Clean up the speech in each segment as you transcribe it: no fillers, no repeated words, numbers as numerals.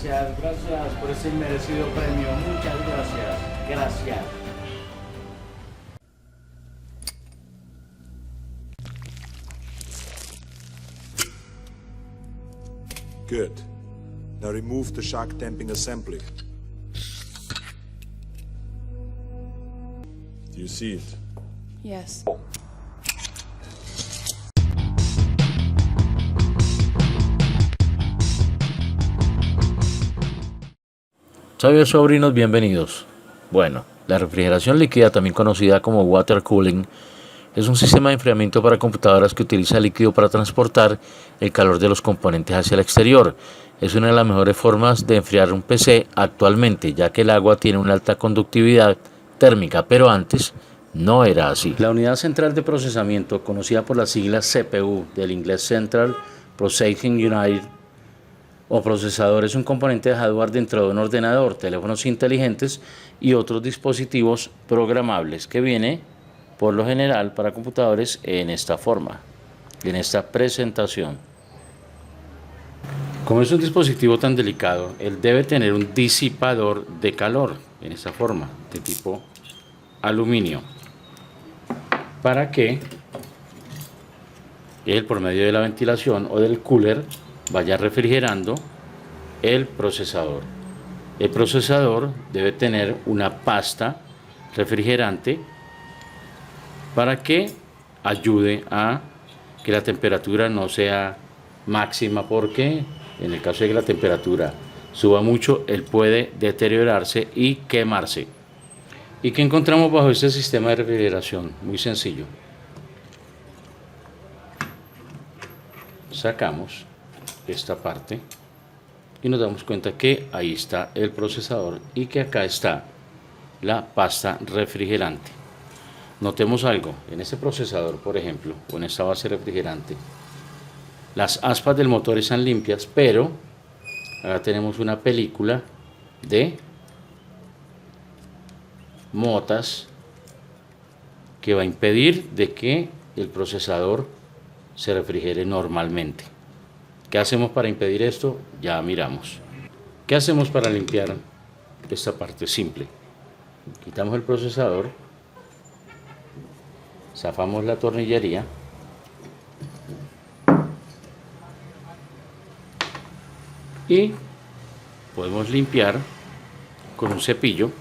gracias por ese merecido premio. Muchas gracias. Gracias. Good. Now remove the shock damping assembly. Do you see it? Yes. Sabios sobrinos, bienvenidos. Bueno, la refrigeración líquida, también conocida como water cooling, es un sistema de enfriamiento para computadoras que utiliza líquido para transportar el calor de los componentes hacia el exterior. Es una de las mejores formas de enfriar un PC actualmente, ya que el agua tiene una alta conductividad térmica, pero antes no era así. La unidad central de procesamiento, conocida por las siglas CPU, del inglés Central Processing Unit, o procesador, es un componente de hardware dentro de un ordenador, teléfonos inteligentes y otros dispositivos programables que viene por lo general para computadores en esta forma, en esta presentación. Como es un dispositivo tan delicado, él debe tener un disipador de calor en esta forma, de tipo aluminio, para que él, por medio de la ventilación o del cooler, vaya refrigerando el procesador. El procesador debe tener una pasta refrigerante para que ayude a que la temperatura no sea máxima, porque en el caso de que la temperatura suba mucho, él puede deteriorarse y quemarse. ¿Y qué encontramos bajo este sistema de refrigeración? Muy sencillo. Sacamos esta parte y nos damos cuenta que ahí está el procesador y que acá está la pasta refrigerante. Notemos algo, en este procesador, por ejemplo, o en esta base refrigerante, las aspas del motor están limpias, pero acá tenemos una película de motas que va a impedir de que el procesador se refrigere normalmente. ¿Qué hacemos para impedir esto? Ya miramos. ¿Qué hacemos para limpiar esta parte? Simple. Quitamos el procesador, zafamos la tornillería y podemos limpiar con un cepillo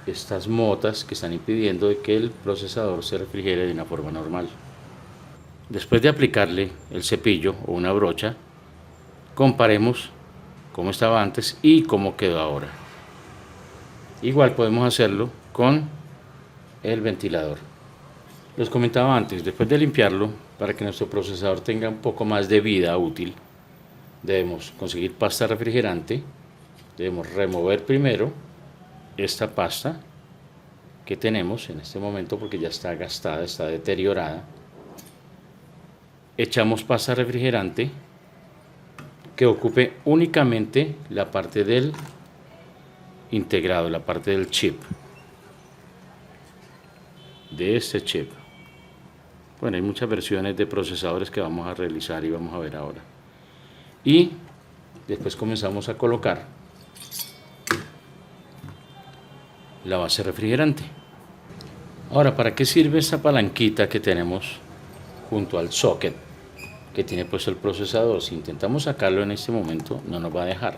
estas motas que están impidiendo de que el procesador se refrigere de una forma normal. Después de aplicarle el cepillo o una brocha, comparemos cómo estaba antes y cómo quedó ahora. Igual podemos hacerlo con el ventilador. Les comentaba antes, después de limpiarlo, para que nuestro procesador tenga un poco más de vida útil, debemos conseguir pasta refrigerante. Debemos remover primero esta pasta que tenemos en este momento, porque ya está gastada, está deteriorada. Echamos pasta refrigerante que ocupe únicamente la parte del integrado, la parte del chip, de este chip. Bueno, hay muchas versiones de procesadores que vamos a realizar y vamos a ver ahora. Y después comenzamos a colocar la base refrigerante. Ahora, ¿para qué sirve esta palanquita que tenemos junto al socket que tiene puesto el procesador? Si intentamos sacarlo en este momento, no nos va a dejar,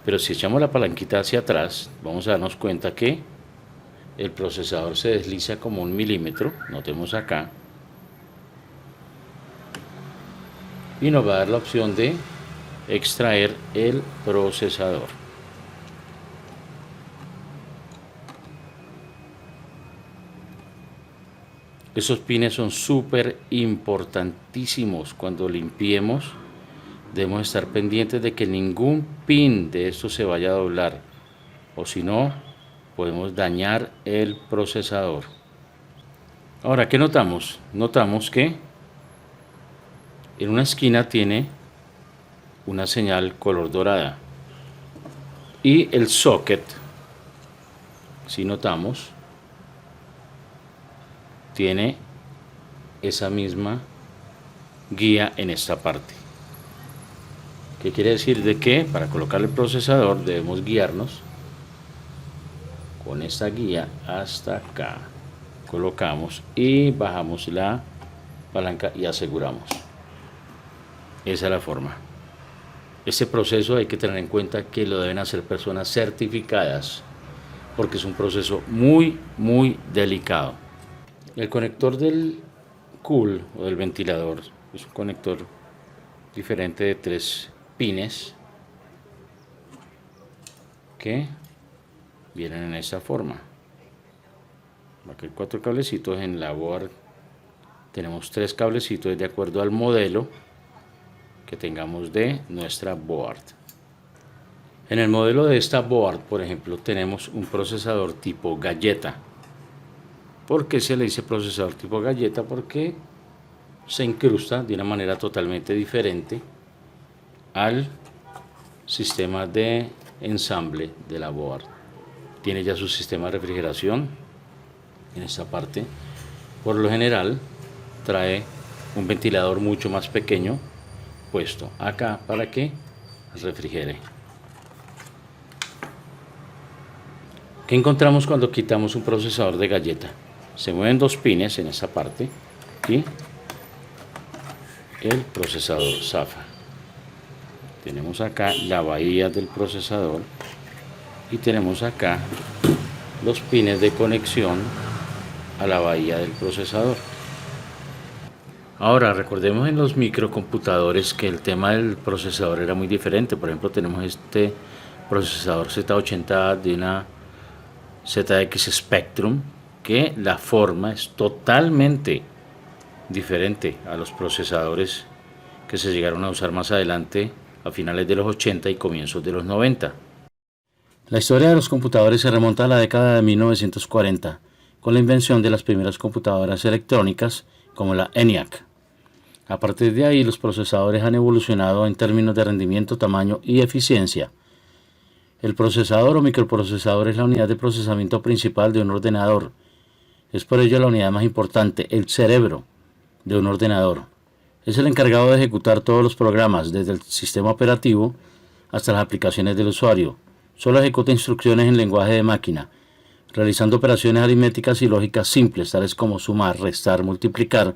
pero si echamos la palanquita hacia atrás, vamos a darnos cuenta que el procesador se desliza como 1 milímetro, notemos acá, y nos va a dar la opción de extraer el procesador. Esos pines son súper importantísimos. Cuando limpiemos, debemos estar pendientes de que ningún pin de esto se vaya a doblar, o si no, podemos dañar el procesador. Ahora, ¿qué notamos? Notamos que en una esquina tiene una señal color dorada, y el socket, si notamos, tiene esa misma guía en esta parte. ¿Qué quiere decir? De que para colocar el procesador debemos guiarnos con esta guía hasta acá. Colocamos y bajamos la palanca y aseguramos. Esa es la forma. Este proceso hay que tener en cuenta que lo deben hacer personas certificadas, porque es un proceso muy delicado. El conector del cool o del ventilador es un conector diferente de 3 pines que vienen en esta forma. Aquí hay 4 cablecitos. En la board tenemos 3 cablecitos de acuerdo al modelo que tengamos de nuestra board. En el modelo de esta board, por ejemplo, tenemos un procesador tipo galleta. ¿Por qué se le dice procesador tipo galleta? Porque se incrusta de una manera totalmente diferente al sistema de ensamble de la board. Tiene ya su sistema de refrigeración en esta parte. Por lo general trae un ventilador mucho más pequeño puesto acá para que refrigere. ¿Qué encontramos cuando quitamos un procesador de galleta? Se mueven 2 pines en esta parte y el procesador zafa. Tenemos acá la bahía del procesador y tenemos acá los pines de conexión a la bahía del procesador. Ahora recordemos en los microcomputadores que el tema del procesador era muy diferente. Por ejemplo, tenemos este procesador Z80 de una ZX Spectrum, que la forma es totalmente diferente a los procesadores que se llegaron a usar más adelante a finales de los 80 y comienzos de los 90. La historia de los computadores se remonta a la década de 1940, con la invención de las primeras computadoras electrónicas como la ENIAC. A partir de ahí, los procesadores han evolucionado en términos de rendimiento, tamaño y eficiencia. El procesador o microprocesador es la unidad de procesamiento principal de un ordenador. Es por ello la unidad más importante, el cerebro de un ordenador. Es el encargado de ejecutar todos los programas, desde el sistema operativo hasta las aplicaciones del usuario. Solo ejecuta instrucciones en lenguaje de máquina, realizando operaciones aritméticas y lógicas simples, tales como sumar, restar, multiplicar,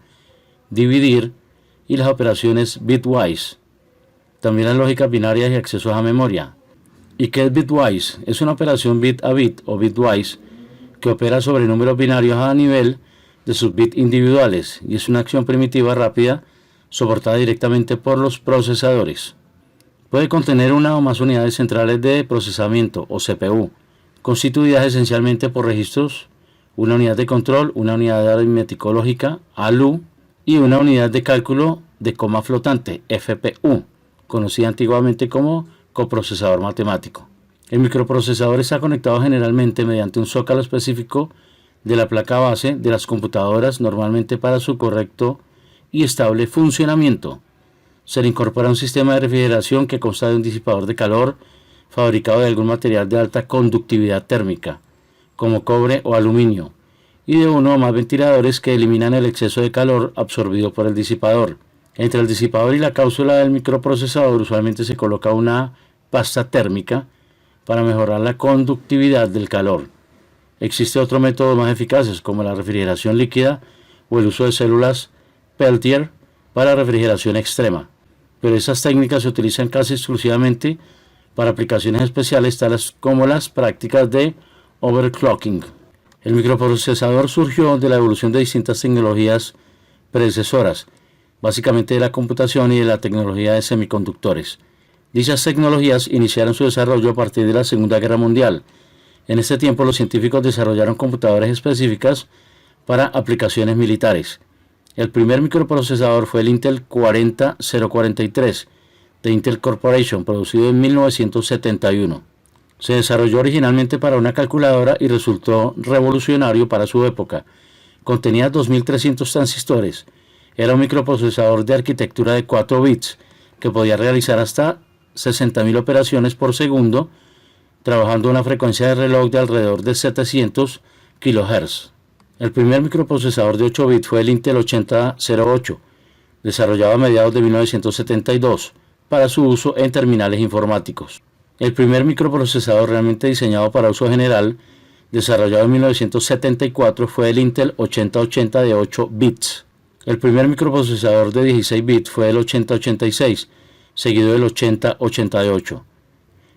dividir y las operaciones bitwise. También las lógicas binarias y accesos a memoria. ¿Y qué es bitwise? Es una operación bit a bit o bitwise que opera sobre números binarios a nivel de sus bits individuales y es una acción primitiva rápida soportada directamente por los procesadores. Puede contener una o más unidades centrales de procesamiento o CPU, constituidas esencialmente por registros, una unidad de control, una unidad de aritmético lógica, ALU, y una unidad de cálculo de coma flotante, FPU, conocida antiguamente como coprocesador matemático. El microprocesador está conectado generalmente mediante un zócalo específico de la placa base de las computadoras, normalmente para su correcto y estable funcionamiento. Se le incorpora un sistema de refrigeración que consta de un disipador de calor fabricado de algún material de alta conductividad térmica, como cobre o aluminio, y de uno o más ventiladores que eliminan el exceso de calor absorbido por el disipador. Entre el disipador y la cápsula del microprocesador usualmente se coloca una pasta térmica para mejorar la conductividad del calor. Existe otro método más eficaces como la refrigeración líquida o el uso de células Peltier para refrigeración extrema, pero esas técnicas se utilizan casi exclusivamente para aplicaciones especiales tales como las prácticas de overclocking. El microprocesador surgió de la evolución de distintas tecnologías predecesoras, básicamente de la computación y de la tecnología de semiconductores. Dichas tecnologías iniciaron su desarrollo a partir de la Segunda Guerra Mundial. En este tiempo los científicos desarrollaron computadoras específicas para aplicaciones militares. El primer microprocesador fue el Intel 40043 de Intel Corporation, producido en 1971. Se desarrolló originalmente para una calculadora y resultó revolucionario para su época. Contenía 2300 transistores. Era un microprocesador de arquitectura de 4 bits que podía realizar hasta 60.000 operaciones por segundo, trabajando a una frecuencia de reloj de alrededor de 700 kHz. El primer microprocesador de 8 bits fue el Intel 8008, desarrollado a mediados de 1972. para su uso en terminales informáticos. El primer microprocesador realmente diseñado para uso general, desarrollado en 1974, fue el Intel 8080 de 8 bits. El primer microprocesador de 16 bits fue el 8086, seguido del 8088.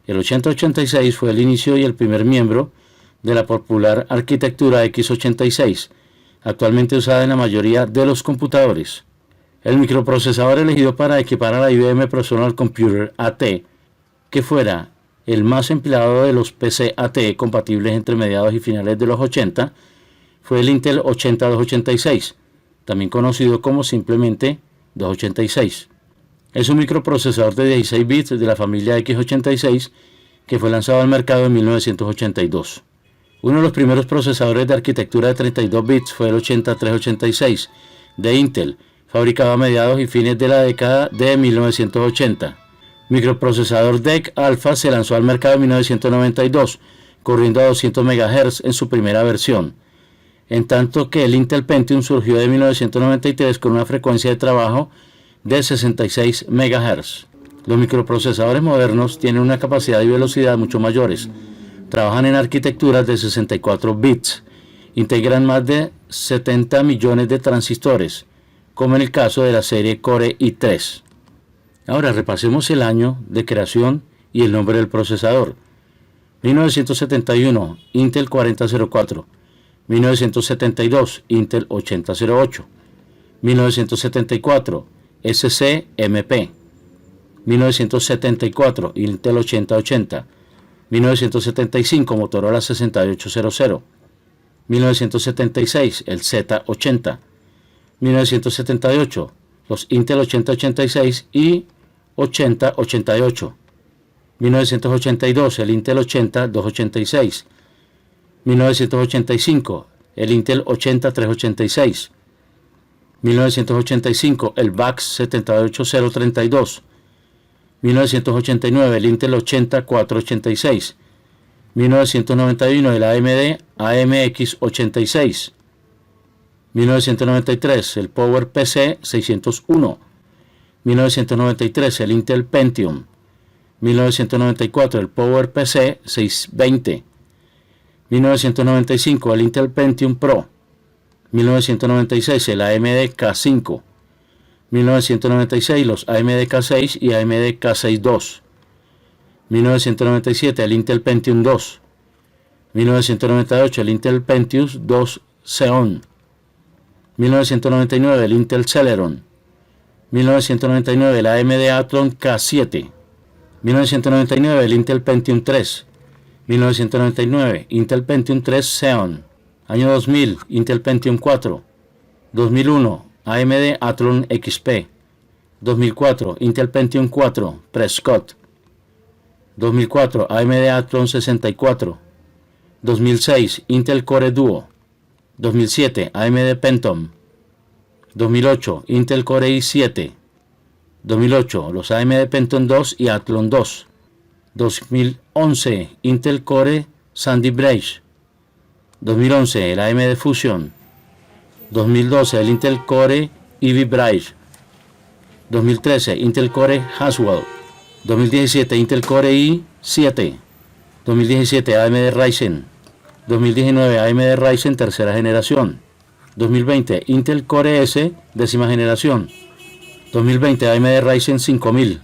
El 8086 fue el inicio y el primer miembro de la popular arquitectura x86, actualmente usada en la mayoría de los computadores. El microprocesador elegido para equipar a la IBM Personal Computer AT, que fuera el más empleado de los PC AT compatibles entre mediados y finales de los 80, fue el Intel 80286, también conocido como simplemente 286. Es un microprocesador de 16 bits de la familia x86 que fue lanzado al mercado en 1982. Uno de los primeros procesadores de arquitectura de 32 bits fue el 8386 de Intel, fabricado a mediados y fines de la década de 1980. Microprocesador DEC Alpha se lanzó al mercado en 1992, corriendo a 200 MHz en su primera versión, en tanto que el Intel Pentium surgió de 1993 con una frecuencia de trabajo de 66 MHz. Los microprocesadores modernos tienen una capacidad y velocidad mucho mayores. Trabajan en arquitecturas de 64 bits, integran más de 70 millones de transistores, como en el caso de la serie Core i3. Ahora repasemos el año de creación y el nombre del procesador. 1971, Intel 4004. 1972, Intel 8008. 1974, SCMP. 1974, Intel 8080. 1975, Motorola 6800. 1976, el Z80. 1978, los Intel 8086 y 8088. 1982, el Intel 80286. 1985, el Intel 80386. 1985, el VAX 78032. 1989, el Intel 80486. 1991, el AMD AMX86. 1993, el PowerPC 601. 1993, el Intel Pentium. 1994, el PowerPC 620. 1995, el Intel Pentium Pro. 1996, el AMD K5. 1996, los AMD K6 y AMD K6 II. 1997, el Intel Pentium 2. 1998, el Intel Pentium 2 Xeon. 1999, el Intel Celeron. 1999, el AMD Athlon K7. 1999, el Intel Pentium 3. 1999, Intel Pentium 3 Xeon. Año 2000, Intel Pentium 4. 2001, AMD Athlon XP. 2004, Intel Pentium 4 Prescott. 2004, AMD Athlon 64. 2006, Intel Core Duo. 2007, AMD Pentium. 2008, Intel Core i7. 2008, los AMD Pentium 2 y Athlon 2. 2011, Intel Core Sandy Bridge. 2011, el AMD Fusion. 2012, el Intel Core Ivy Bridge. 2013, Intel Core Haswell. 2017, Intel Core i7. 2017, AMD Ryzen. 2019, AMD Ryzen tercera generación. 2020, Intel Core S décima generación. 2020, AMD Ryzen 5000.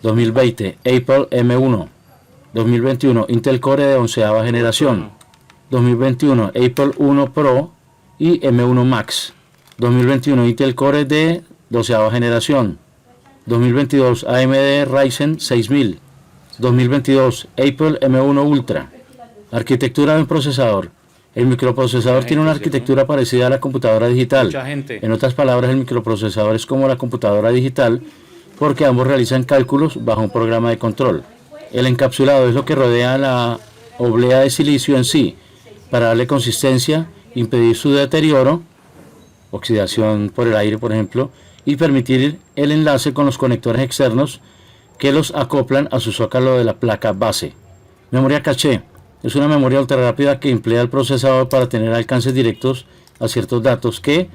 2020, Apple M1. 2021, Intel Core de onceava generación. 2021, Apple 1 Pro y M1 Max. 2021, Intel Core de doceava generación. 2022, AMD Ryzen 6000. 2022, Apple M1 Ultra. Arquitectura de un procesador. El microprocesador tiene una arquitectura parecida a la computadora digital. En otras palabras, el microprocesador es como la computadora digital porque ambos realizan cálculos bajo un programa de control. El encapsulado es lo que rodea la oblea de silicio en sí, para darle consistencia, impedir su deterioro, oxidación por el aire por ejemplo, y permitir el enlace con los conectores externos que los acoplan a su zócalo de la placa base. Memoria caché. Es una memoria ultra rápida que emplea el procesador para tener alcances directos a ciertos datos que,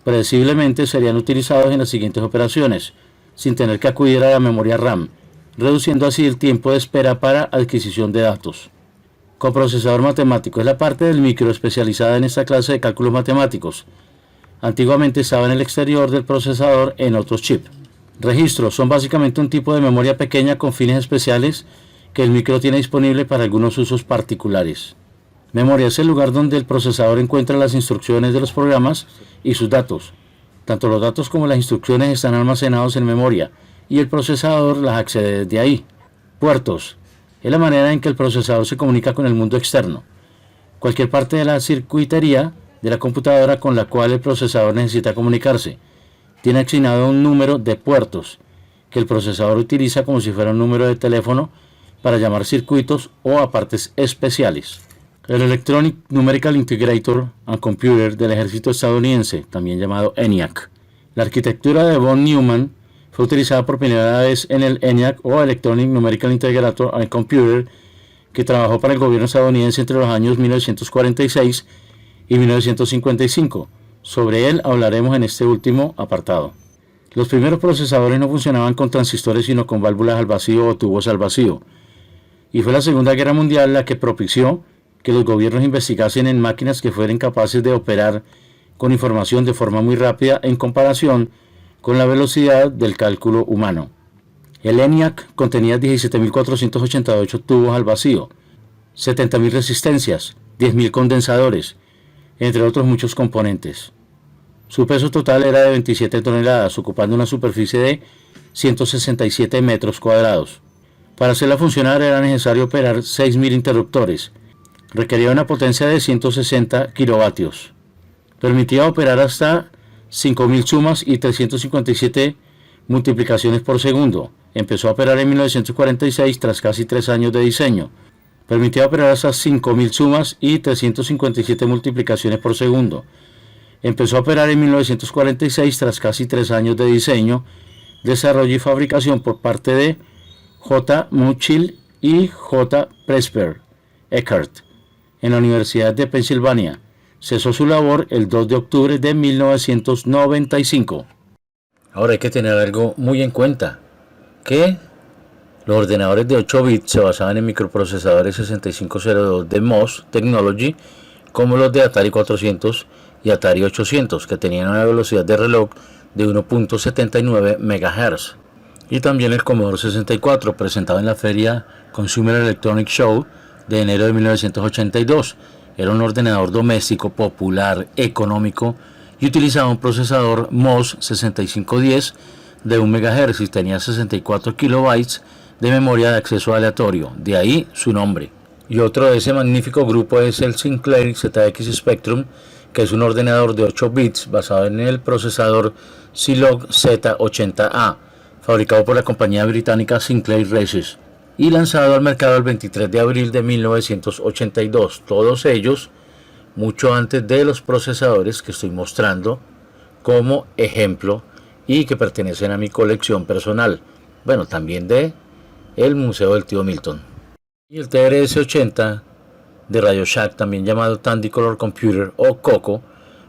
predeciblemente, serían utilizados en las siguientes operaciones: sin tener que acudir a la memoria RAM, reduciendo así el tiempo de espera para adquisición de datos. Coprocesador matemático es la parte del micro especializada en esta clase de cálculos matemáticos. Antiguamente estaba en el exterior del procesador en otros chips. Registros son básicamente un tipo de memoria pequeña con fines especiales que el micro tiene disponible para algunos usos particulares. Memoria es el lugar donde el procesador encuentra las instrucciones de los programas y sus datos. Tanto los datos como las instrucciones están almacenados en memoria y el procesador las accede desde ahí. Puertos es la manera en que el procesador se comunica con el mundo externo. Cualquier parte de la circuitería de la computadora con la cual el procesador necesita comunicarse tiene asignado un número de puertos que el procesador utiliza como si fuera un número de teléfono para llamar circuitos o a partes especiales. El Electronic Numerical Integrator and Computer del ejército estadounidense, también llamado ENIAC. La arquitectura de von Neumann fue utilizada por primera vez en el ENIAC o Electronic Numerical Integrator and Computer, que trabajó para el gobierno estadounidense entre los años 1946 y 1955. Sobre él hablaremos en este último apartado. Los primeros procesadores no funcionaban con transistores sino con válvulas al vacío o tubos al vacío, y fue la Segunda Guerra Mundial la que propició que los gobiernos investigasen en máquinas que fueran capaces de operar con información de forma muy rápida en comparación con la velocidad del cálculo humano. El ENIAC contenía 17.488 tubos al vacío, 70.000 resistencias, 10.000 condensadores, entre otros muchos componentes. Su peso total era de 27 toneladas, ocupando una superficie de 167 metros cuadrados. Para hacerla funcionar era necesario operar 6.000 interruptores. Requería una potencia de 160 kilovatios. Permitía operar hasta 5.000 sumas y 357 multiplicaciones por segundo. Empezó a operar en 1946 tras casi 3 años de diseño. Permitía operar hasta 5.000 sumas y 357 multiplicaciones por segundo. Empezó a operar en 1946 tras casi 3 años de diseño, desarrollo y fabricación por parte de J. Muchil y J. Presper Eckert en la Universidad de Pensilvania. Cesó su labor el 2 de octubre de 1995. Ahora hay que tener algo muy en cuenta, que los ordenadores de 8 bits se basaban en microprocesadores 6502 de MOS Technology, como los de Atari 400 y Atari 800, que tenían una velocidad de reloj de 1.79 MHz. Y también el Commodore 64, presentado en la feria Consumer Electronic Show de enero de 1982. Era un ordenador doméstico, popular, económico, y utilizaba un procesador MOS 6510 de 1 MHz y tenía 64 kilobytes de memoria de acceso aleatorio, de ahí su nombre. Y otro de ese magnífico grupo es el Sinclair ZX Spectrum, que es un ordenador de 8 bits basado en el procesador Zilog Z80A, fabricado por la compañía británica Sinclair Research y lanzado al mercado el 23 de abril de 1982, todos ellos mucho antes de los procesadores que estoy mostrando como ejemplo y que pertenecen a mi colección personal, bueno, también de el Museo del Tío Milton. Y el TRS-80 de Radio Shack, también llamado Tandy Color Computer o COCO,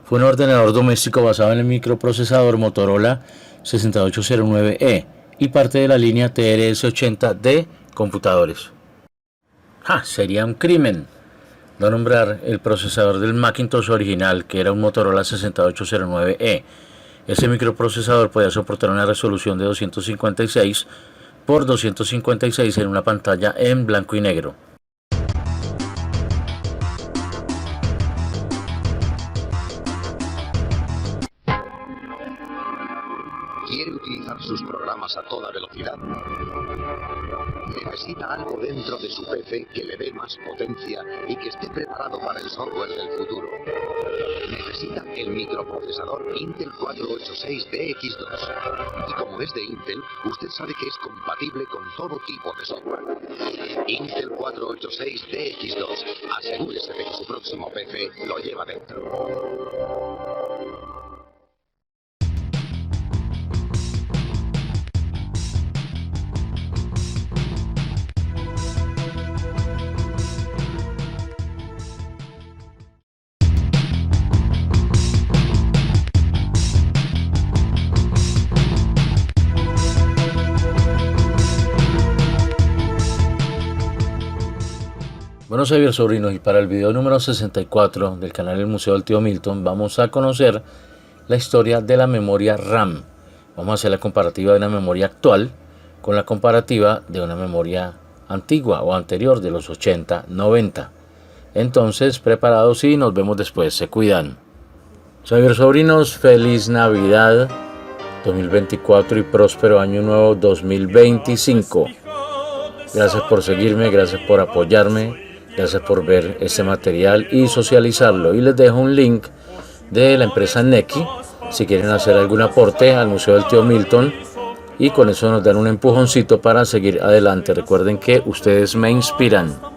fue un ordenador doméstico basado en el microprocesador Motorola 6809E y parte de la línea TRS-80 de computadores. Sería un crimen no nombrar el procesador del Macintosh original, que era un Motorola 6809E. Ese microprocesador podía soportar una resolución de 256 por 256 en una pantalla en blanco y negro. ¿Quiere utilizar sus programas a toda velocidad? Necesita algo dentro de su PC que le dé más potencia y que esté preparado para el software del futuro. Necesita el microprocesador Intel 486DX2. Y como es de Intel, usted sabe que es compatible con todo tipo de software. Intel 486DX2. Asegúrese de que su próximo PC lo lleva dentro. Bueno, Xavier Sobrinos, y para el video número 64 del canal del Museo del Tío Milton vamos a conocer la historia de la memoria RAM. Vamos a hacer la comparativa de una memoria actual con la comparativa de una memoria antigua o anterior de los 80, 90. Entonces, preparados y nos vemos después. Se cuidan. Xavier Sobrinos, feliz Navidad 2024 y próspero año nuevo 2025. Gracias por seguirme, gracias por apoyarme. Gracias por ver este material y socializarlo. Y les dejo un link de la empresa Neki si quieren hacer algún aporte al Museo del Tío Milton. Y con eso nos dan un empujoncito para seguir adelante. Recuerden que ustedes me inspiran.